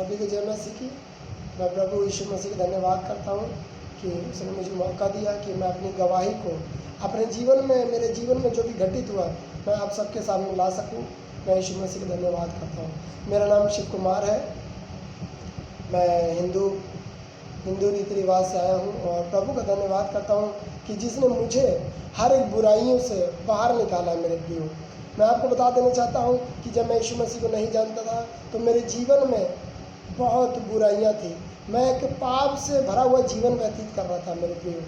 सभी को जय मसीह की। मैं प्रभु यीशु मसीह का धन्यवाद करता हूँ कि उसने मुझे मौका दिया कि मैं अपनी गवाही को अपने जीवन में, मेरे जीवन में जो भी घटित हुआ, मैं आप सबके सामने ला सकूँ। मैं यीशु मसीह का धन्यवाद करता हूँ। मेरा नाम शिव कुमार है। मैं हिंदू रीति रिवाज से आया हूँ और प्रभु का धन्यवाद करता हूँ कि जिसने मुझे हर एक बुराइयों से बाहर निकाला है। मेरे प्रियो, मैं आपको बता देना चाहता हूँ कि जब मैं यीशु मसीह को नहीं जानता था तो मेरे जीवन में बहुत बुराइयाँ थी। मैं एक पाप से भरा हुआ जीवन व्यतीत कर रहा था। मेरे प्रियो,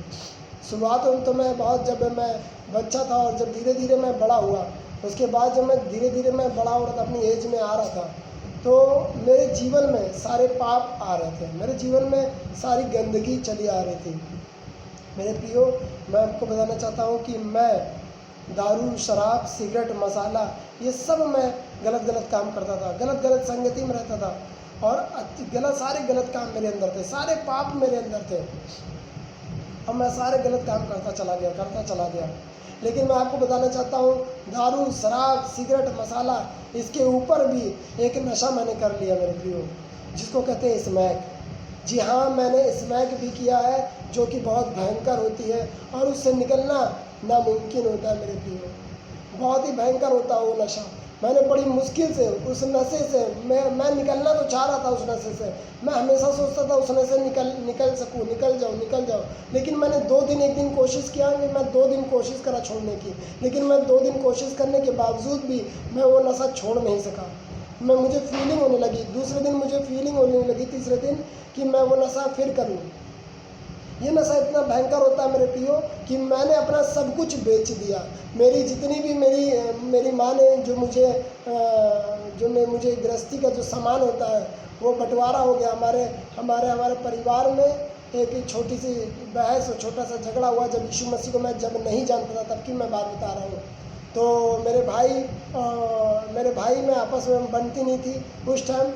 शुरुआत में तो मैं बहुत, जब मैं बच्चा था और जब धीरे धीरे मैं बड़ा हुआ, उसके बाद जब मैं धीरे धीरे मैं बड़ा हो रहा था, अपनी एज में आ रहा था, तो मेरे जीवन में सारे पाप आ रहे थे। मेरे जीवन में सारी गंदगी चली आ रही थी। मेरे प्रियो, मैं आपको बताना चाहता हूँ कि मैं दारू, शराब, सिगरेट, मसाला, ये सब मैं गलत काम करता था। गलत संगति में रहता था और सारे गलत काम मेरे अंदर थे, सारे पाप मेरे अंदर थे और मैं सारे गलत काम करता चला गया। लेकिन मैं आपको बताना चाहता हूँ, दारू, शराब, सिगरेट, मसाला, इसके ऊपर भी एक नशा मैंने कर लिया मेरे प्रियो, जिसको कहते हैं स्मैक। जी हाँ, मैंने स्मैक भी किया है, जो कि बहुत भयंकर होती है और उससे निकलना नामुमकिन होता है मेरे प्रियो। बहुत ही भयंकर होता है वो नशा। मैंने बड़ी मुश्किल से उस नशे से मैं निकलना तो चाह रहा था। उस नशे से मैं हमेशा सोचता था उस नशे से निकल सकूँ, निकल जाऊँ। लेकिन मैंने 2 दिन, 1 दिन कोशिश किया कि मैं 2 दिन कोशिश करा छोड़ने की, लेकिन मैं 2 दिन कोशिश करने के बावजूद भी मैं वो नशा छोड़ नहीं सका। मुझे फीलिंग होने लगी, दूसरे दिन मुझे फीलिंग होने लगी, तीसरे दिन कि मैं वो नशा फिर करूँ। ये नशा इतना भयंकर होता है मेरे प्रियो कि मैंने अपना सब कुछ बेच दिया। मेरी जितनी भी मेरी माँ ने जो मुझे गृहस्थी का जो सामान होता है वो बंटवारा हो गया। हमारे परिवार में एक छोटी सी बहस और छोटा सा झगड़ा हुआ जब यीशु मसीह को मैं जब नहीं जानता था, तब की मैं बात बता रहा हूँ। तो मेरे भाई में आपस में बनती नहीं थी उस टाइम।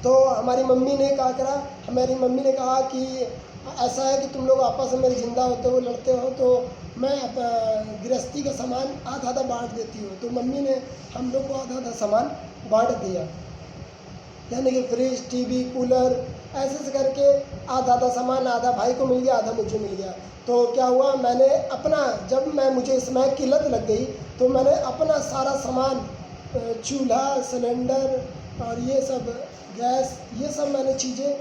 तो हमारी मम्मी ने कहा कि ऐसा है कि तुम लोग आपस में जिंदा होते हो, लड़ते हो, तो मैं गृहस्थी का सामान आधा बांट देती हूँ। तो मम्मी ने हम लोग को आधा सामान बांट दिया, यानी कि फ्रिज, टीवी, कूलर, ऐसे करके आधा सामान, आधा भाई को मिल गया, आधा मुझे मिल गया। तो क्या हुआ, मैंने जब मुझे स्मैक की लत लग गई तो मैंने अपना सारा सामान, चूल्हा, सिलेंडर और ये सब गैस, ये सब मैंने चीज़ें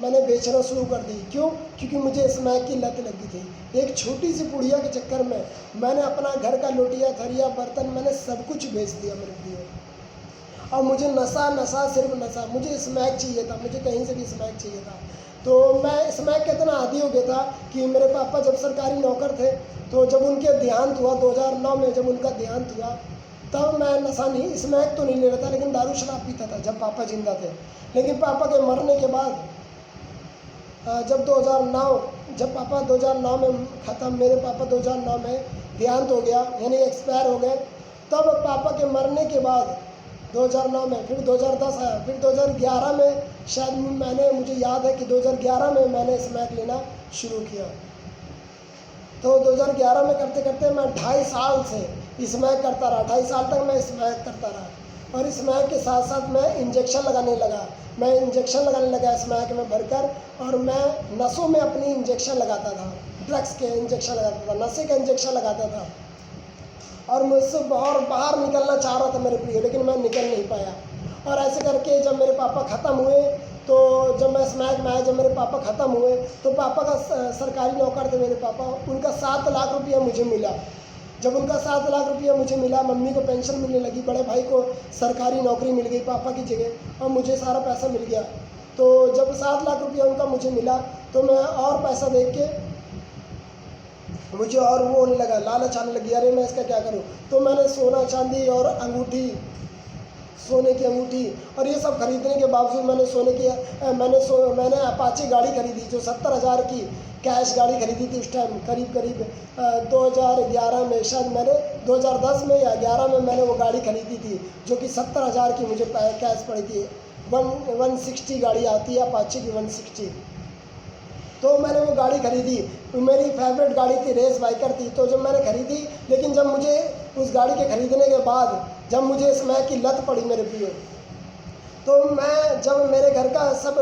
मैंने बेचना शुरू कर दी। क्यों? क्योंकि मुझे स्मैक की लत लगी थी। एक छोटी सी पुड़िया के चक्कर में मैंने अपना घर का लोटिया, थरिया, बर्तन, मैंने सब कुछ बेच दिया मेरे लिए। और मुझे नशा, सिर्फ नशा, मुझे स्मैक चाहिए था, मुझे कहीं से भी स्मैक चाहिए था। तो मैं स्मैक का इतना आदी हो गया था कि मेरे पापा जब सरकारी नौकर थे, तो जब उनके देहांत हुआ 2009 में, जब उनका देहांत हुआ, तब मैं नशा नहीं, स्मैक तो नहीं ले रहा था, लेकिन दारू शराब पीता था जब पापा जिंदा थे। लेकिन पापा के मरने के बाद जब पापा 2009 में ख़त्म, मेरे पापा 2009 में देहांत हो गया, यानी एक्सपायर हो गए। तब पापा के मरने के बाद 2009 में फिर 2010 आया, फिर 2011 में शायद मुझे याद है कि 2011 में मैंने स्मैक लेना शुरू किया। तो 2011 में करते करते मैं 2.5 साल से स्मैक करता रहा। 2.5 साल तक मैं स्मैक करता रहा और स्मैक के साथ साथ मैं इंजेक्शन लगाने लगा स्मैक में भरकर, और मैं नसों में अपनी इंजेक्शन लगाता था, ड्रग्स के इंजेक्शन लगाता था, नशे का इंजेक्शन लगाता था और मुझसे बाहर निकलना चाह रहा था मेरे प्रिय, लेकिन मैं निकल नहीं पाया। और ऐसे करके जब मेरे पापा ख़त्म हुए, तो जब मैं स्मैक में आया, जब मेरे पापा ख़त्म हुए, तो पापा का सरकारी नौकर थे मेरे पापा, उनका 7 लाख रुपया मुझे मिला। जब उनका 7 लाख रुपया मुझे मिला, मम्मी को पेंशन मिलने लगी, बड़े भाई को सरकारी नौकरी मिल गई पापा की जगह, और मुझे सारा पैसा मिल गया। तो जब 7 लाख रुपया उनका मुझे मिला, तो मैं और पैसा देख के मुझे और वो होने लगा, लालच आने लगी, अरे मैं इसका क्या करूं। तो मैंने सोना, चांदी और अंगूठी, सोने की अंगूठी और ये सब खरीदने के बावजूद मैंने अपाचे गाड़ी खरीदी, जो 70,000 की कैश गाड़ी खरीदी थी उस टाइम, करीब 2011 में, शायद मैंने 2010 में या 11 में मैंने वो गाड़ी खरीदी थी, जो कि 70,000 की मुझे कैश पड़ी थी। 160 गाड़ी आती है अपाचे की, 160। तो मैंने वो गाड़ी खरीदी, मेरी फेवरेट गाड़ी थी, रेस बाइकर थी। तो जब मैंने खरीदी, लेकिन जब मुझे उस गाड़ी के खरीदने के बाद जब मुझे स्मैक की लत पड़ी मेरे प्रियो, तो मैं जब मेरे घर का सब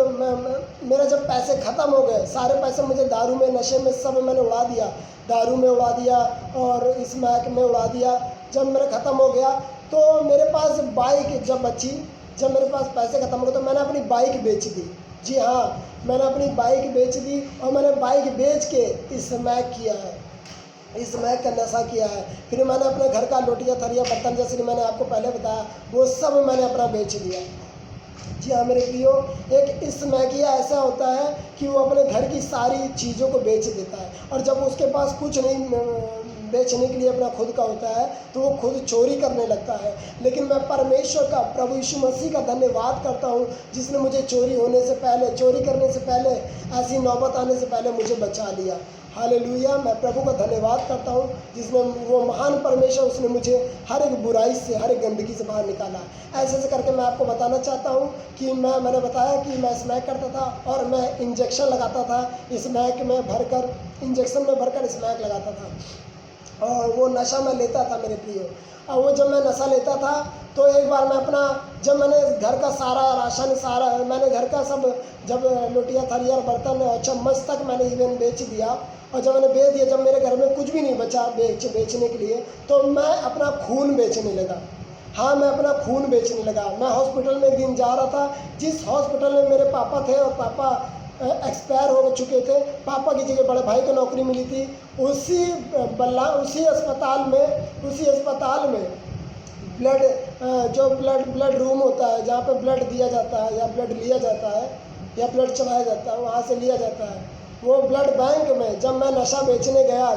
मेरा जब पैसे ख़त्म हो गए, सारे पैसे मुझे दारू में, नशे में सब मैंने उड़ा दिया, दारू में उड़ा दिया और स्मैक में उड़ा दिया। जब मेरा ख़त्म हो गया तो मेरे पास बाइक जब बची, जब मेरे पास पैसे ख़त्म हो गए तो मैंने अपनी बाइक बेच दी। जी हाँ, मैंने अपनी बाइक बेच दी और मैंने बाइक बेच के स्मैक किया है, स्मैक का नशा किया है। फिर मैंने अपने घर का लोटिया थरिया बर्तन, जैसे कि मैंने आपको पहले बताया, वो सब मैंने अपना बेच दिया। जी हाँ मेरे प्रियो, एक स्मैकिया ऐसा होता है कि वो अपने घर की सारी चीज़ों को बेच देता है, और जब उसके पास कुछ नहीं बेचने के लिए अपना खुद का होता है तो वो खुद चोरी करने लगता है। लेकिन मैं परमेश्वर का, प्रभु यीशु मसीह का धन्यवाद करता हूँ जिसने मुझे चोरी होने से पहले, चोरी करने से पहले, ऐसी नौबत आने से पहले मुझे बचा लिया। हालेलुया, मैं प्रभु का धन्यवाद करता हूँ जिसने, वो महान परमेश्वर, उसने मुझे हर एक बुराई से, हर एक गंदगी से बाहर निकाला। ऐसे ऐसे करके मैं आपको बताना चाहता हूँ कि मैंने बताया कि मैं स्मैक करता था और मैं इंजेक्शन लगाता था, स्मैक में भरकर, इंजेक्शन में भरकर स्मैक लगाता था और वो नशा मैं लेता था मेरे प्रियो। और वो जब मैं नशा लेता था तो एक बार मैं अपना, जब मैंने घर का सारा राशन, सारा मैंने घर का सब, जब लोटिया थरिया बर्तन और चम्मच तक मैंने इवन बेच दिया, और जब मैंने बेच दिया, जब मेरे घर में कुछ भी नहीं बचा बेचने के लिए, तो मैं अपना खून बेचने लगा। हाँ, मैं अपना खून बेचने लगा। मैं हॉस्पिटल में एक दिन जा रहा था, जिस हॉस्पिटल में मेरे पापा थे और पापा एक्सपायर हो चुके थे, पापा की जगह बड़े भाई को नौकरी मिली थी, उसी अस्पताल में ब्लड, जो ब्लड रूम होता है जहाँ पे ब्लड दिया जाता है या ब्लड लिया जाता है या ब्लड चढ़ाया जाता है, वहाँ से लिया जाता है, वो ब्लड बैंक में जब मैं नशा बेचने गया,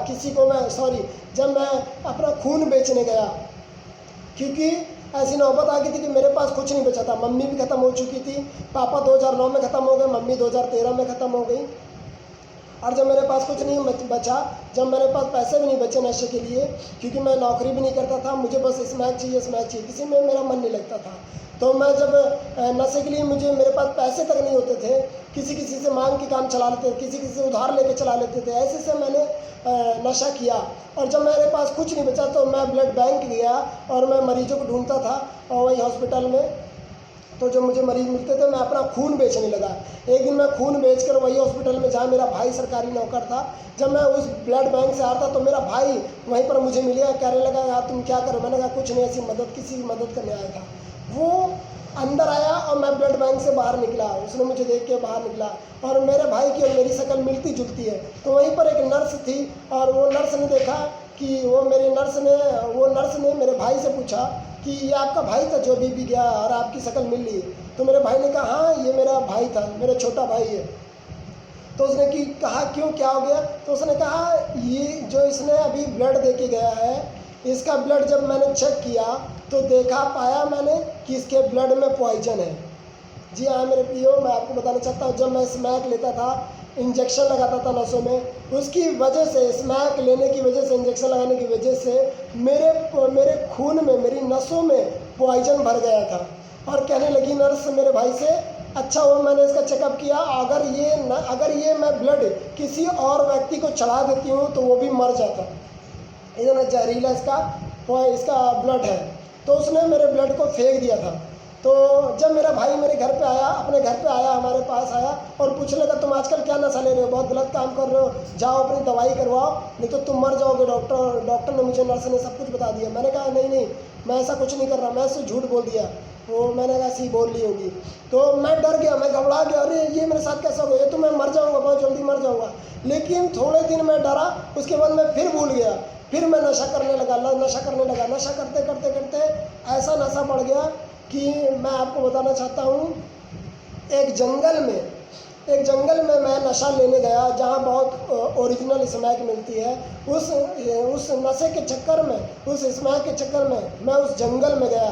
जब मैं अपना खून बेचने गया, क्योंकि ऐसी नौबत आ गई थी कि मेरे पास कुछ नहीं बचा था। मम्मी भी ख़त्म हो चुकी थी, पापा 2009 में ख़त्म हो गए, मम्मी 2013 में ख़त्म हो गई, और जब मेरे पास कुछ नहीं बचा, जब मेरे पास पैसे भी नहीं बचे नशे के लिए, क्योंकि मैं नौकरी भी नहीं करता था, मुझे बस स्मैक चाहिए, किसी में मेरा मन नहीं लगता था। तो मैं जब नशे के लिए, मेरे पास पैसे तक नहीं होते थे, किसी से मांग के काम चला लेते, किसी से उधार लेके चला लेते थे, ऐसे से मैंने नशा किया। और जब मेरे पास कुछ नहीं बचा तो मैं ब्लड बैंक गया और मैं मरीजों को ढूंढता था, और वही हॉस्पिटल में तो जब मुझे मरीज मिलते थे मैं अपना खून बेचने लगा। एक दिन मैं खून बेचकर वही हॉस्पिटल में, जहाँ मेरा भाई सरकारी नौकर था, जब मैं उस ब्लड बैंक से आ रहा था तो मेरा भाई वहीं पर मुझे मिला, कहने लगा यार तुम क्या करो। मैंने कहा कुछ नहीं, ऐसी मदद, किसी की मदद करने आया था। वो अंदर आया और मैं ब्लड बैंक से बाहर निकला, उसने मुझे देख के बाहर निकला, और मेरे भाई की और मेरी शक्ल मिलती जुलती है। तो वहीं पर एक नर्स थी, और वो नर्स ने देखा कि वो नर्स ने मेरे भाई से पूछा कि ये आपका भाई था जो अभी गया और आपकी शक्ल मिल रही है। तो मेरे भाई ने कहा हाँ ये मेरा भाई था, मेरा छोटा भाई है। तो उसने कहा क्यों, क्या हो गया? तो उसने कहा ये जो इसने अभी ब्लड दे के गया है, इसका ब्लड जब मैंने चेक किया तो पाया मैंने कि इसके ब्लड में पॉइजन है। जी हाँ मेरे प्रियो, मैं आपको बताना चाहता हूँ, जब मैं स्मैक लेता था, इंजेक्शन लगाता था नसों में, उसकी वजह से, स्मैक लेने की वजह से, इंजेक्शन लगाने की वजह से मेरे खून में, मेरी नसों में पॉइजन भर गया था। और कहने लगी नर्स मेरे भाई से, अच्छा हुआ मैंने इसका चेकअप किया, अगर ये मैं ब्लड किसी और व्यक्ति को चढ़ा देती हूँ तो वो भी मर जाता, इतना जहरीला इसका ब्लड है। तो उसने मेरे ब्लड को फेंक दिया था। तो जब मेरा भाई मेरे घर पे आया, अपने घर पे आया, हमारे पास आया और पूछने लगा तुम आजकल क्या नशा ले रहे हो, बहुत गलत काम कर रहे हो, जाओ अपनी दवाई करवाओ नहीं तो तुम मर जाओगे, डॉक्टर ने मुझे, नर्स ने सब कुछ बता दिया। मैंने कहा नहीं मैं ऐसा कुछ नहीं कर रहा, मैं ऐसे झूठ बोल दिया। वो मैंने कहा ऐसी बोल ली होगी। तो मैं डर गया, मैं घबरा गया, अरे ये मेरे साथ कैसा हो गया, ये तो मैं मर जाऊँगा, बहुत जल्दी मर जाऊँगा। लेकिन थोड़े दिन मैं डरा, उसके बाद मैं फिर भूल गया, फिर मैं नशा करने लगा। नशा करते करते करते ऐसा नशा बढ़ गया कि मैं आपको बताना चाहता हूँ, एक जंगल में मैं नशा लेने गया जहाँ बहुत ओरिजिनल स्मैक मिलती है। उस नशे के चक्कर में, उस स्मैक के चक्कर में मैं उस जंगल में गया।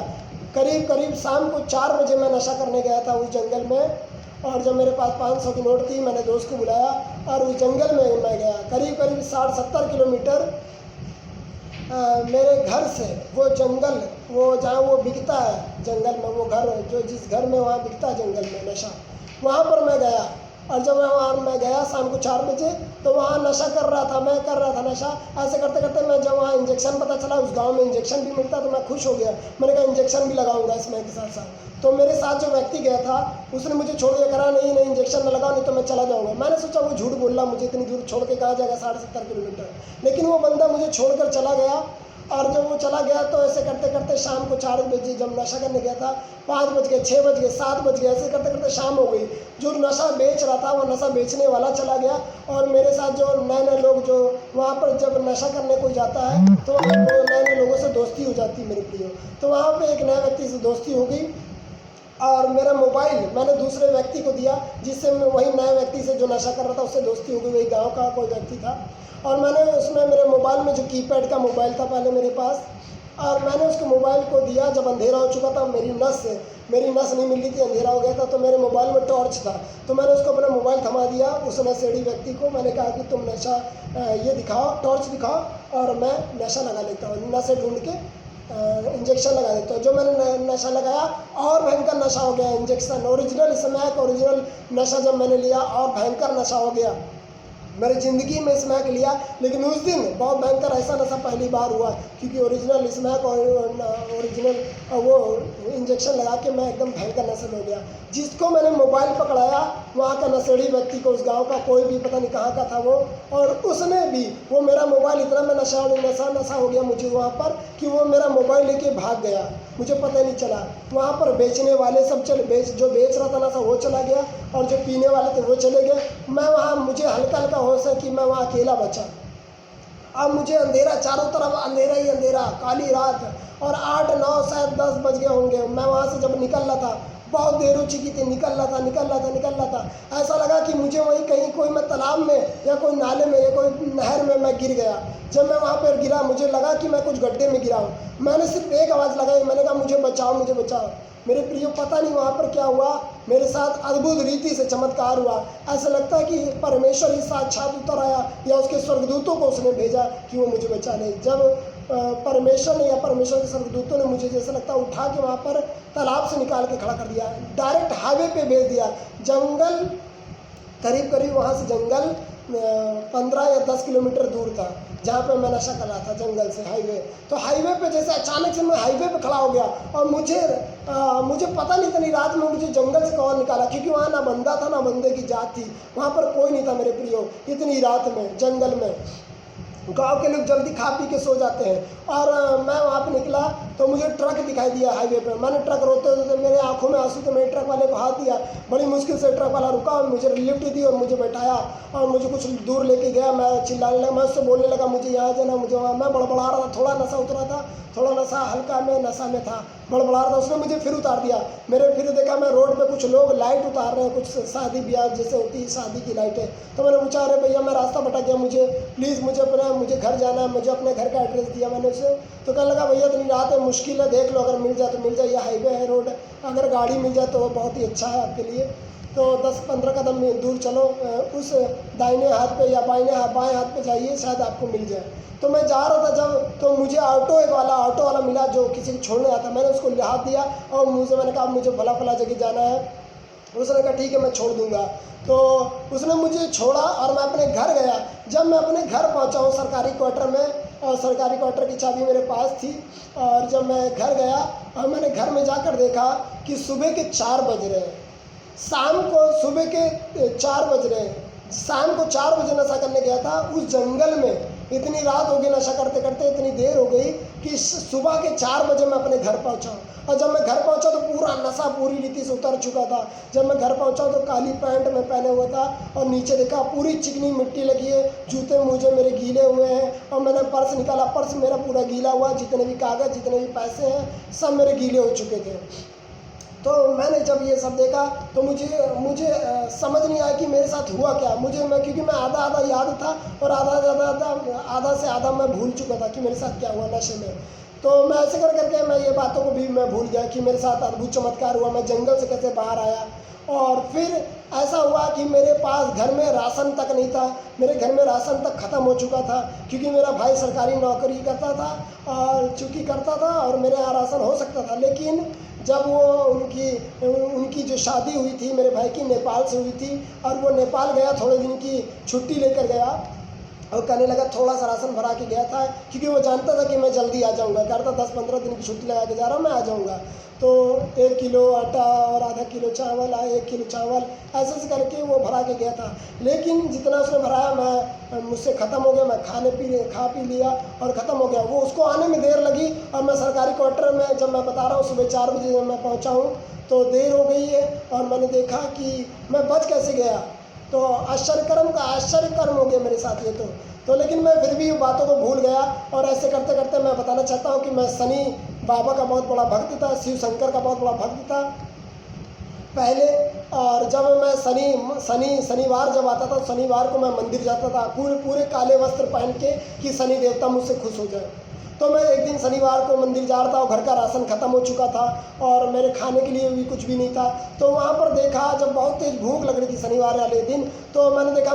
करीब शाम को 4 बजे मैं नशा करने गया था उस जंगल में। और जब मेरे पास 500 की नोट थी, मैंने दोस्त को बुलाया और उस जंगल में मैं गया। करीब 60-70 किलोमीटर मेरे घर से वो जंगल, वो जहाँ वो बिकता है जंगल में, वो घर जो जिस घर में वहाँ बिकता है जंगल में नशा, वहाँ पर मैं गया। और जब मैं गया शाम को 4 बजे, तो वहाँ नशा कर रहा था, मैं कर रहा था नशा। ऐसे करते करते मैं जब वहाँ इंजेक्शन पता चला, उस गांव में इंजेक्शन भी मिलता, तो मैं खुश हो गया। मैंने कहा इंजेक्शन भी लगाऊंगा इसमें के साथ साथ। तो मेरे साथ जो व्यक्ति गया था उसने मुझे छोड़ के कहा नहीं नहीं इंजेक्शन न लगाओ, नहीं तो मैं चला जाऊँगा। मैंने सोचा वो झूठ बोल रहा, मुझे इतनी दूर छोड़ के कहाँ जाएगा, 70.5 किलोमीटर। लेकिन वो बंदा मुझे छोड़कर चला गया। और जब वो चला गया तो ऐसे करते करते शाम को 4 बजे जब नशा करने गया था, 5 बज गए, 6 बज गए, 7 बज गए, ऐसे करते करते शाम हो गई। जो नशा बेच रहा था वो नशा बेचने वाला चला गया, और मेरे साथ जो नए नए लोग जो वहाँ पर जब नशा करने कोई जाता है तो वो नए नए लोगों से दोस्ती हो जाती है मेरे प्रियो। तो वहाँ पर एक नए व्यक्ति से दोस्ती हो गई, और मेरा मोबाइल मैंने दूसरे व्यक्ति को दिया, जिससे मैं वही नए व्यक्ति से जो नशा कर रहा था उससे दोस्ती हो गई, वही गांव का कोई व्यक्ति था। और मैंने उसमें मेरे मोबाइल में जो कीपैड का मोबाइल था पहले मेरे पास, और मैंने उसको मोबाइल को दिया जब अंधेरा हो चुका था, मेरी नस नहीं मिल रही थी, अंधेरा हो गया था। तो मेरे मोबाइल में टॉर्च था, तो मैंने उसको अपना मोबाइल थमा दिया उस नशेड़ी व्यक्ति को। मैंने कहा कि तुम नशा ये दिखाओ, टॉर्च दिखाओ और मैं नशा लगा लेता हूँ, नशे ढूंढ के इंजेक्शन लगा देता हूँ। जो मैंने नशा लगाया और भयंकर नशा हो गया। इंजेक्शन ओरिजिनल स्मैक, ओरिजिनल नशा जब मैंने लिया और भयंकर नशा हो गया। मेरी ज़िंदगी में स्मैक लिया, लेकिन उस दिन बहुत भयंकर ऐसा नशा पहली बार हुआ, क्योंकि ओरिजिनल स्मैक और ओरिजिनल वो इंजेक्शन लगा के मैं एकदम भयंकर नशे में हो गया। जिसको मैंने मोबाइल पकड़ाया वहाँ का नशेड़ी व्यक्ति को, उस गांव का कोई भी पता नहीं कहाँ का था वो, और उसने भी वो मेरा मोबाइल इतना मैं नशा हो गया मुझे वहाँ पर कि वो मेरा मोबाइल लेके भाग गया, मुझे पता ही नहीं चला। वहाँ पर बेचने वाले सब जो बेच रहा था नशा वो चला गया, और जो पीने वाले थे वो चले गए। मैं वहाँ, मुझे हल्का हल्का होश है कि मैं वहाँ अकेला बचा। अब मुझे अंधेरा, चारों तरफ अंधेरा ही अंधेरा, काली रात, और 8, 9 शायद 10 बज गए होंगे। मैं वहाँ से जब निकल रहा था, बहुत देर हो चुकी थी, निकल रहा था। ऐसा लगा कि मुझे वहीं कहीं कोई मैं तालाब में या कोई नाले में या कोई नहर में मैं गिर गया। जब मैं वहाँ पर गिरा मुझे लगा कि मैं कुछ गड्ढे में गिरा हूँ। मैंने सिर्फ एक आवाज़ लगाई, मैंने कहा मुझे बचाओ, मुझे बचाओ। मेरे प्रियो, पता नहीं वहाँ पर क्या हुआ, मेरे साथ अद्भुत रीति से चमत्कार हुआ। ऐसा लगता है कि परमेश्वर ही साक्षात उतर आया, या उसके स्वर्गदूतों को उसने भेजा कि वो मुझे बचाने। जब परमेश्वर ने या परमेश्वर के स्वर्गदूतों ने मुझे जैसा लगता है उठा के वहाँ पर तालाब से निकाल के खड़ा कर दिया, डायरेक्ट हाईवे पे भेज दिया। जंगल करीब करीब वहाँ से जंगल 15 या 10 किलोमीटर दूर था, जहाँ पे मैं नशा कर रहा था, जंगल से हाईवे। तो हाईवे पे जैसे अचानक से मैं हाईवे पे खड़ा हो गया, और मुझे पता नहीं, इतनी रात में मुझे जंगल से कौन निकाला, क्योंकि वहाँ ना बंदा था ना बंदे की जात थी, वहाँ पर कोई नहीं था मेरे प्रियो। इतनी रात में जंगल में गांव के लोग जल्दी खा पी के सो जाते हैं, और मैं वहाँ पे निकला तो मुझे ट्रक दिखाई दिया हाईवे पे। मैंने ट्रक रोते रोते, मेरे आंखों में आंसू, तो मैंने ट्रक वाले को हाथ दिया। बड़ी मुश्किल से ट्रक वाला रुका और मुझे लिफ्ट दी और मुझे बैठाया और मुझे कुछ दूर लेके गया। मैं चिल्लाने लगा, मैं उससे बोलने लगा मुझे यहाँ जाना, मुझे वहाँ। मैं बड़बड़ा रहा था, थोड़ा नशा उतरा था, थोड़ा नशा हल्का में नशा में था, बड़बड़ा रहा था। उसने मुझे फिर उतार दिया। मेरे फिर देखा मैं रोड पे कुछ लोग लाइट उतार रहे हैं, कुछ शादी ब्याह जैसे होती है शादी की लाइटें। तो मैंने पूछा, अरे भैया मैं रास्ता भटक गया, मुझे प्लीज़ मुझे घर जाना है। मुझे अपने घर का एड्रेस दिया मैंने उसे। तो कहने लगा, भैया इतनी रात है, मुश्किल है, देख लो, अगर मिल जाए तो मिल जाए, ये हाईवे है, रोड है, अगर गाड़ी मिल जाए तो वो बहुत ही अच्छा है आपके लिए। तो 10-15 कदम दूर चलो, उस दाहिने हाथ पे या बाएं हाथ पे जाइए, शायद आपको मिल जाए। तो मैं जा रहा था जब, तो मुझे ऑटो वाला मिला जो किसी को छोड़ने आता। मैंने उसको हाथ दिया और मैंने कहा मुझे फला जगह जाना है। उसने कहा ठीक है मैं छोड़ दूंगा। तो उसने मुझे छोड़ा और मैं अपने घर गया। जब मैं अपने घर पहुंचा हूँ सरकारी क्वार्टर में, और सरकारी क्वार्टर की चाबी मेरे पास थी, और जब मैं घर गया और मैंने घर में जाकर देखा कि सुबह के 4 बज रहे हैं, शाम को सुबह के 4 बज रहे हैं, शाम को 4 बजे नशा करने गया था उस जंगल में। इतनी रात हो गई नशा करते करते, इतनी देर हो गई कि सुबह के 4 बजे मैं अपने घर पहुंचा। और जब मैं घर पहुंचा तो पूरा नशा पूरी रीति से उतर चुका था। जब मैं घर पहुंचा तो काली पैंट में पहने हुआ था, और नीचे देखा पूरी चिकनी मिट्टी लगी है, जूते मुझे मेरे गीले हुए हैं। और मैंने पर्स निकाला, पर्स मेरा पूरा गीला हुआ, जितने भी कागज़ जितने भी पैसे हैं सब मेरे गीले हो चुके थे। तो मैंने जब ये सब देखा तो मुझे समझ नहीं आया कि मेरे साथ हुआ क्या। क्योंकि मैं आधा याद था, और आधा से आधा मैं भूल चुका था कि मेरे साथ क्या हुआ नशे में। तो मैं ऐसे करके मैं ये बातों को भी मैं भूल गया कि मेरे साथ अद्भुत चमत्कार हुआ, मैं जंगल से कैसे बाहर आया। और फिर ऐसा हुआ कि मेरे पास घर में राशन तक नहीं था, मेरे घर में राशन तक ख़त्म हो चुका था, क्योंकि मेरा भाई सरकारी नौकरी करता था और मेरे यहाँ राशन हो सकता था। लेकिन जब वो उनकी उनकी जो शादी हुई थी मेरे भाई की नेपाल से हुई थी, और वो नेपाल गया, थोड़े दिन की छुट्टी लेकर गया और कहने लगा थोड़ा सा राशन भरा के गया था, क्योंकि वो जानता था कि मैं जल्दी आ जाऊंगा। कह रहा था 10-15 दिन की छुट्टी लगा के जा रहा हूँ, मैं आ जाऊंगा। तो 1 किलो आटा और आधा किलो चावल, 1 किलो चावल, ऐसे ऐसे करके वो भरा के गया था। लेकिन जितना उसने भराया मैं मुझसे ख़त्म हो गया, मैं खा पी लिया और ख़त्म हो गया। वो उसको आने में देर लगी, और मैं सरकारी क्वार्टर में, जब मैं बता रहा हूँ सुबह 4 बजे जब मैं पहुँचा हूँ तो देर हो गई है, और मैंने देखा कि मैं बच कैसे गया। तो आश्चर्य कर्म हो गया मेरे साथ ये तो लेकिन मैं फिर भी बातों को भूल गया। और ऐसे करते करते मैं बताना चाहता हूँ कि मैं शनि बाबा का बहुत बड़ा भक्त था, शिव शंकर का बहुत बड़ा भक्त था पहले। और जब मैं शनिवार जब आता था, शनिवार को मैं मंदिर जाता था पूरे काले वस्त्र पहन के, कि शनि देवता मुझसे खुश हो जाए। तो मैं एक दिन शनिवार को मंदिर जा रहा था और घर का राशन ख़त्म हो चुका था और मेरे खाने के लिए भी कुछ भी नहीं था। तो वहाँ पर देखा, जब बहुत तेज़ भूख लग रही थी शनिवार वाले दिन, तो मैंने देखा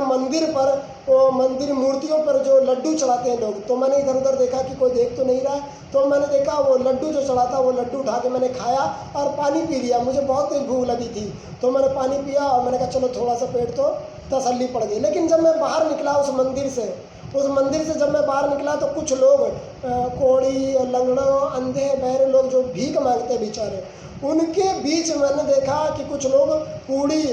मंदिर मूर्तियों पर जो लड्डू चढ़ाते हैं लोग, तो मैंने इधर उधर देखा कि कोई देख तो नहीं रहा। तो मैंने देखा वो लड्डू जो चढ़ा था, वो लड्डू उठा के मैंने खाया और पानी पी लिया। मुझे बहुत तेज़ भूख लगी थी, तो मैंने पानी पिया और मैंने कहा चलो थोड़ा सा पेट तो तसल्ली पड़ गई। लेकिन जब मैं बाहर निकला उस मंदिर से जब मैं बाहर निकला, तो कुछ लोग कोढ़ी, लंगड़ों, अंधे बहरे लोग जो भीख मांगते बेचारे, उनके बीच मैंने देखा कि कुछ लोग पूड़ी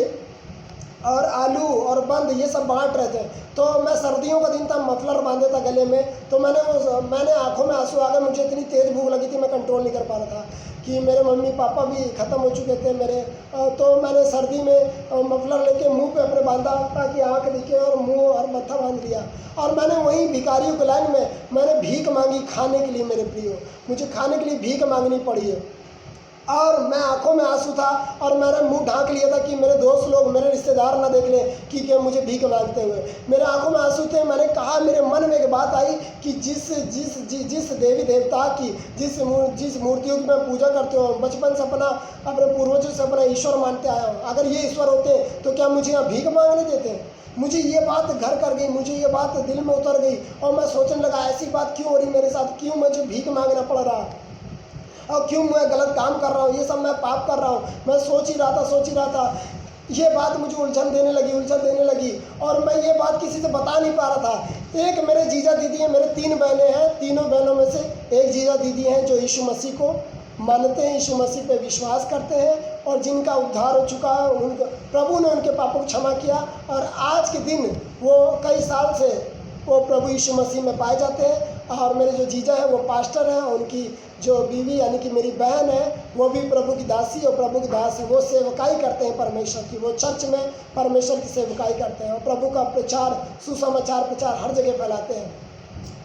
और आलू और बंद ये सब बांट रहे थे। तो मैं, सर्दियों का दिन था, मफलर बांधे था गले में, तो मैंने आंखों में आंसू आ गए। मुझे इतनी तेज़ भूख लगी थी, मैं कंट्रोल नहीं कर पा रहा था कि मेरे मम्मी पापा भी ख़त्म हो चुके थे मेरे। तो मैंने सर्दी में मफलर लेके मुंह पे अपने बांधा ताकि आँख दिखे, और मुंह और मत्था बांध लिया। और मैंने वहीं भिखारियों के लाइन में मैंने भीख मांगी खाने के लिए। मेरे प्रियो, मुझे खाने के लिए भीख मांगनी पड़ी है, और मैं आंखों में आंसू था, और मैंने मुंह ढांक लिया था कि मेरे दोस्त लोग, मेरे रिश्तेदार ना देख लें कि क्या मुझे भीख मांगते हुए। मेरे आंखों में आंसू थे। मैंने कहा, मेरे मन में एक बात आई कि जिस देवी देवता की, जिस मूर्तियों की मैं पूजा करते हूँ, बचपन से अपने पूर्वजों से अपना ईश्वर मानते आया हूँ, अगर ये ईश्वर होते तो क्या मुझे यहाँ भीख मांगने देते? मुझे ये बात घर कर गई, मुझे ये बात दिल में उतर गई, और मैं सोचने लगा ऐसी बात क्यों हो रही मेरे साथ, क्यों मुझे भीख मांगना पड़ रहा, और क्यों मैं गलत काम कर रहा हूँ, ये सब मैं पाप कर रहा हूँ। मैं सोच ही रहा था। ये बात मुझे उलझन देने लगी, और मैं ये बात किसी से बता नहीं पा रहा था। एक मेरे जीजा दीदी हैं, मेरे 3 बहनें हैं, तीनों बहनों में से एक जीजा दीदी हैं जो यीशु मसीह को मानते हैं, यीशु मसीह पे विश्वास करते हैं, और जिनका उद्धार हो चुका है, उनका प्रभु ने उनके पापों को क्षमा किया, और आज के दिन वो कई साल से वो प्रभु यीशु मसीह में पाए जाते हैं। और मेरे जो जीजा है वो पास्टर हैं, उनकी जो बीवी यानी कि मेरी बहन है वो भी प्रभु की दासी और प्रभु की दास है। वो सेवकाई करते हैं परमेश्वर की, वो चर्च में परमेश्वर की सेवकाई करते हैं, और प्रभु का प्रचार, सुसमाचार प्रचार हर जगह फैलाते हैं।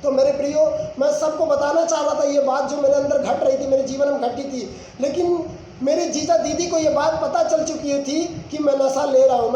तो मेरे प्रियो, मैं सबको बताना चाह रहा था ये बात जो मेरे अंदर घट रही थी, मेरे जीवन में घटी थी। लेकिन मेरे जीजा दीदी को ये बात पता चल चुकी थी कि मैं नशा ले रहा हूँ।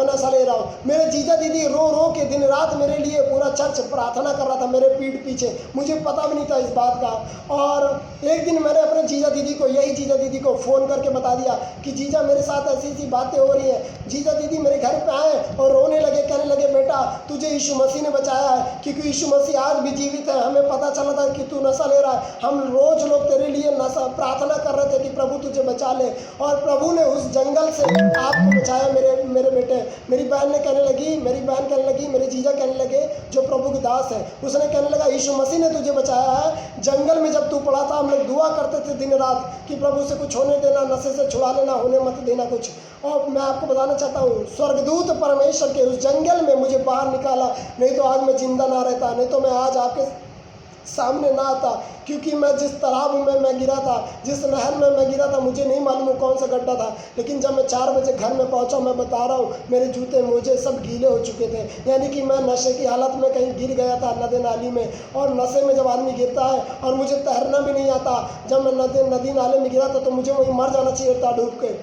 मेरे जीजा दीदी रो रो के दिन रात मेरे लिए पूरा चर्च प्रार्थना कर रहा था मेरे पीठ पीछे, मुझे पता भी नहीं था इस बात का। और एक दिन मैंने अपने जीजा दीदी को फ़ोन करके बता दिया कि जीजा मेरे साथ ऐसी बातें हो रही हैं। जीजा दीदी मेरे घर पे आए और रोने लगे, कहने लगे बेटा तुझे यीशु मसीह ने बचाया है, क्योंकि यीशु मसीह आज भी जीवित है। हमें पता चला था कि तू नशा ले रहा है, हम रोज़ लोग तेरे लिए नशा प्रार्थना कर रहे थे कि प्रभु तुझे बचा ले, और प्रभु ने उस जंगल से आपको बचाया मेरे बेटे। मेरी बहन कहने लगी, मेरे जीजा कहने लगे जो प्रभु की दास है, उसने कहने लगा यीशु मसीह ने तुझे बचाया है। जंगल में जब तू पड़ा था हम लोग दुआ करते थे दिन रात कि प्रभु से कुछ होने देना, नशे से छुड़ा लेना, होने मत देना कुछ। और मैं आपको बताना चाहता हूँ, स्वर्गदूत परमेश्वर के उस जंगल में मुझे बाहर निकाला, नहीं तो आज मैं जिंदा ना रहता, नहीं तो मैं आज आपके सामने ना आता। क्योंकि मैं जिस तालाब में मैं गिरा था, जिस नहर में मैं गिरा था, मुझे नहीं मालूम कौन सा गड्ढा था। लेकिन जब मैं 4 बजे घर में पहुंचा, मैं बता रहा हूँ मेरे जूते मोजे सब गीले हो चुके थे, यानी कि मैं नशे की हालत में कहीं गिर गया था नदी नाली में। और नशे में जब आदमी गिरता है और मुझे तैरना भी नहीं आता, जब मैं नदी नाले में गिरा था तो मुझे वहीं मर जाना चाहिए था डूब के।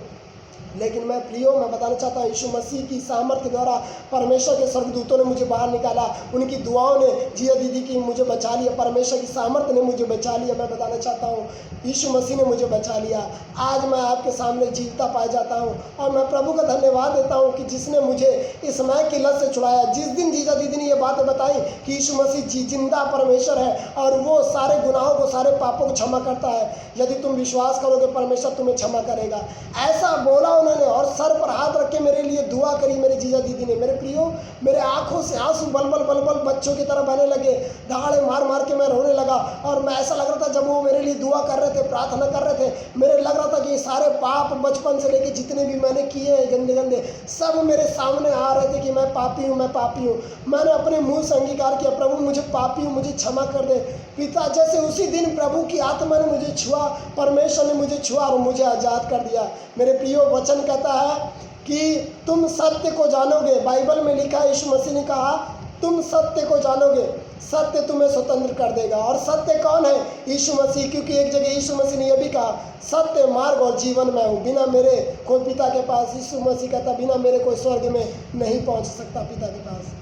लेकिन मैं प्रियो, मैं बताना चाहता हूँ यीशु मसीह की सामर्थ्य द्वारा परमेश्वर के स्वर्गदूतों ने मुझे बाहर निकाला, उनकी दुआओं ने जिया दीदी की मुझे बचा लिया, परमेश्वर की सामर्थ्य ने मुझे बचा लिया। मैं बताना चाहता हूँ यीशु मसीह ने मुझे बचा लिया। आज मैं आपके सामने जीवता पाया जाता हूँ और मैं प्रभु का धन्यवाद देता हूँ कि जिसने मुझे इस मैक की लत से छुड़ाया। जिस दिन जीजा दीदी ने ये बातें बताई कि यीशु मसीह जिंदा परमेश्वर है और वो सारे गुनाहों को, सारे पापों को क्षमा करता है, यदि तुम विश्वास करोगे परमेश्वर तुम्हें क्षमा करेगा, ऐसा बोला उन्होंने और सर पर हाथ रख के मेरे लिए दुआ करी मेरे जीजा दीदी ने। मेरे प्रियो, मेरे आंखों से आंसू बलबल बलबल बच्चों की तरह बहने लगे, दहाड़े मार मार के मैं रोने लगा। और मैं ऐसा लग रहा था जब वो मेरे लिए दुआ कर रहे थे, प्रार्थना कर रहे थे, मेरे लग रहा था कि ये सारे पाप बचपन से लेके जितने भी मैंने किए हैं गंदे गंदे, सब मेरे सामने आ रहे थे कि मैं पापी हूँ, मैं पापी हूँ। मैंने अपने मुंह से अंगीकार किया, प्रभु मुझे पापी हूँ, मुझे क्षमा कर दे पिता। जैसे उसी दिन प्रभु की आत्मा ने मुझे छुआ, परमेश्वर ने मुझे छुआ और मुझे आज़ाद कर दिया। मेरे प्रियो, वचन कहता है कि तुम सत्य को जानोगे। बाइबल में लिखा है, यीशु मसीह ने कहा तुम सत्य को जानोगे, सत्य तुम्हें स्वतंत्र कर देगा। और सत्य कौन है? यीशु मसीह। क्योंकि एक जगह यीशु मसीह ने यह भी कहा, सत्य, मार्ग और जीवन मैं हूँ, बिना मेरे कोई पिता के पास, यीशु मसीह कहता, बिना मेरे कोई स्वर्ग में नहीं पहुँच सकता पिता के पास।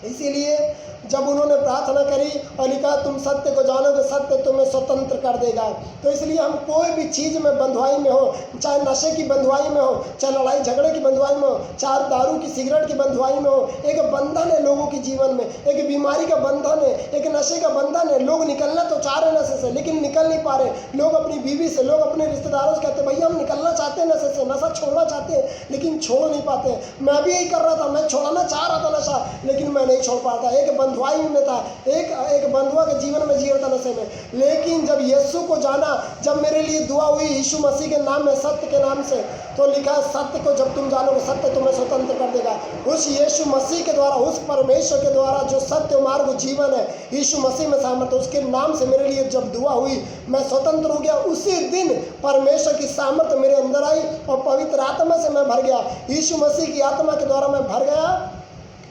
इसीलिए जब उन्होंने प्रार्थना करी और लिखा तुम सत्य को जानोगे, सत्य तुम्हें स्वतंत्र कर देगा। तो इसलिए हम कोई भी चीज़ में बंधुआई में हो, चाहे नशे की बंधुआई में हो, चाहे लड़ाई झगड़े की बंधुआई में हो, चाहे दारू की सिगरेट की बंधुआई में हो, एक बंधन है लोगों के जीवन में, एक बीमारी का बंधन है, एक नशे का बंधन है। लोग निकलना तो चाह रहे नशे से, लेकिन निकल नहीं पा रहे। लोग अपनी बीवी से, लोग अपने रिश्तेदारों से कहते हैं भैया हम निकलना चाहते हैं नशे से, नशा छोड़ना चाहते हैं, लेकिन छोड़ नहीं पाते। मैं भी यही कर रहा था, मैं छोड़ना चाह रहा था नशा, लेकिन मैं नहीं छोड़ पाता। एक बंधुआई में था, एक बंधुआ के जीवन में जी रहा था नशे में। लेकिन जब यीशु को जाना, जब मेरे लिए दुआ हुई यीशु मसीह के नाम में, सत्य के नाम से, तो लिखा है सत्य को जब तुम जानोगे, सत्य तुम्हें स्वतंत्र कर देगा। उस यीशु मसीह के द्वारा, उस परमेश्वर के द्वारा जो सत्य मार्ग जीवन है, यीशु मसीह में सामर्थ्य, उसके नाम से मेरे लिए जब दुआ हुई, मैं स्वतंत्र हो गया। उसी दिन परमेश्वर की सामर्थ्य मेरे अंदर आई और पवित्र आत्मा से मैं भर गया। यीशु मसीह की आत्मा के द्वारा मैं भर गया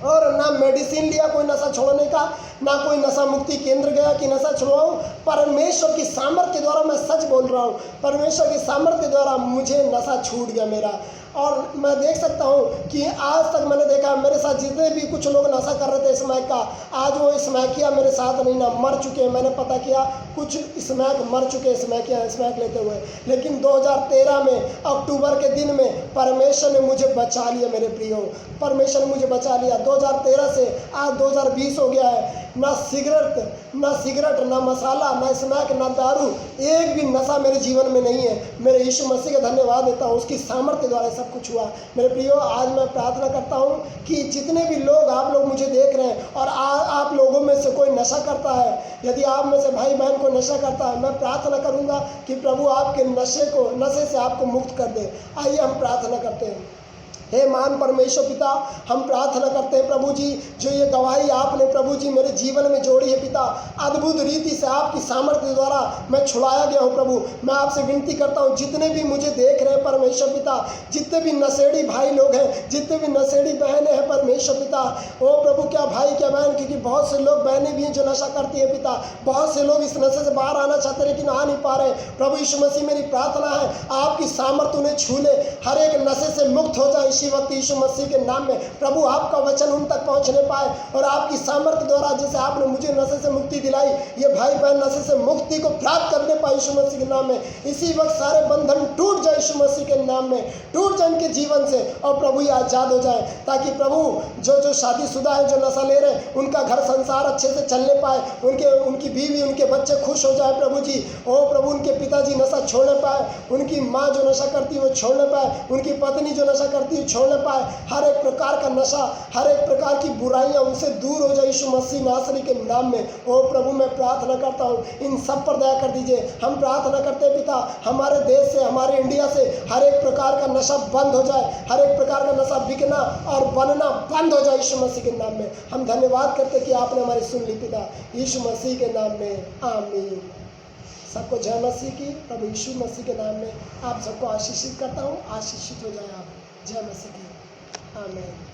और ना मेडिसिन लिया कोई नशा छोड़ने का, ना कोई नशा मुक्ति केंद्र गया कि नशा छुड़वाऊं। परमेश्वर की सामर्थ्य के द्वारा, मैं सच बोल रहा हूँ, परमेश्वर की सामर्थ्य के द्वारा मुझे नशा छूट गया मेरा। और मैं देख सकता हूँ कि आज तक मैंने देखा मेरे साथ जितने भी कुछ लोग नशा कर रहे थे स्मैक का, आज वो स्मैकिया मेरे साथ नहीं ना, मर चुके हैं। मैंने पता किया कुछ स्मैक मर चुके हैं स्मैक लेते हुए। लेकिन 2013 में अक्टूबर के दिन में परमेश्वर ने मुझे बचा लिया। मेरे प्रियो, परमेश्वर ने मुझे बचा लिया। 2013 से आज 2020 हो गया है। ना सिगरेट, ना मसाला, ना स्मैक, ना दारू, एक भी नशा मेरे जीवन में नहीं है। मेरे यीशु मसीह का धन्यवाद देता हूँ, उसकी सामर्थ्य द्वारा सब कुछ हुआ। मेरे प्रियो, आज मैं प्रार्थना करता हूँ कि जितने भी लोग, आप लोग मुझे देख रहे हैं और आप लोगों में से कोई नशा करता है, यदि आप में से भाई बहन को नशा करता है, मैं प्रार्थना करूँगा कि प्रभु आपके नशे से आपको मुक्त कर दे। आइए हम प्रार्थना करते हैं। हे महान परमेश्वर पिता, हम प्रार्थना करते हैं प्रभु जी, जो ये गवाही आपने प्रभु जी मेरे जीवन में जोड़ी है पिता, अद्भुत रीति से आपकी सामर्थ्य द्वारा मैं छुड़ाया गया हूँ प्रभु। मैं आपसे विनती करता हूँ, जितने भी मुझे देख रहे हैं परमेश्वर पिता, जितने भी नशेड़ी भाई लोग हैं, जितने भी नशेड़ी बहनें हैं परमेश्वर पिता, ओ प्रभु, क्या भाई क्या बहन, क्योंकि बहुत से लोग बहनें भी हैं जो नशा करती है पिता। बहुत से लोग इस नशे से बाहर आना चाहते हैं लेकिन आ नहीं पा रहे। प्रभु यीशु मसीह, मेरी प्रार्थना है आपकी सामर्थ्य उन्हें छू ले, हर एक नशे से मुक्त हो जाए इसी वक्त यीशु मसीह के नाम में। प्रभु, आपका वचन उन तक पहुंचने पाए और आपकी सामर्थ्य द्वारा, जैसे आपने मुझे नशे से मुक्ति दिलाई, ये भाई बहन नशे से मुक्ति को प्राप्त करने पाए यीशु मसीह के नाम में। इसी वक्त सारे बंधन टूट जाए यीशु मसीह के नाम में, टूट जाए इनके जीवन से और प्रभु ये आज़ाद हो जाए, ताकि प्रभु जो शादीशुदा है, जो नशा ले रहे हैं, उनका घर संसार अच्छे से चलने पाए, उनकी बीवी, उनके बच्चे खुश हो जाए प्रभु जी। ओ प्रभु, उनके पिताजी नशा छोड़ने पाए, उनकी माँ जो नशा करती है वो छोड़ने पाए, उनकी पत्नी जो नशा करती है छोड़ने पाए। हर एक प्रकार का नशा, हर एक प्रकार की बुराइयां उनसे दूर हो जाए यीशु मसीह नासरी के नाम में। ओ प्रभु, मैं प्रार्थना करता हूँ, इन सब पर दया कर दीजिए। हम प्रार्थना करते हैं पिता, हमारे देश से, हमारे इंडिया से हर एक प्रकार का नशा बंद हो जाए, हर एक प्रकार का नशा बिकना और बनना बंद हो जाए यीशु मसीह के नाम में। हम धन्यवाद करते कि आपने हमारी सुन ली पिता, यीशु मसीह के नाम में, आमीन। सबको जय मसीह की। प्रभु यीशु मसीह के नाम में आप सबको आशीषित करता हूँ। आशीषित हो जाए आप। जय मसीह की। आमीन।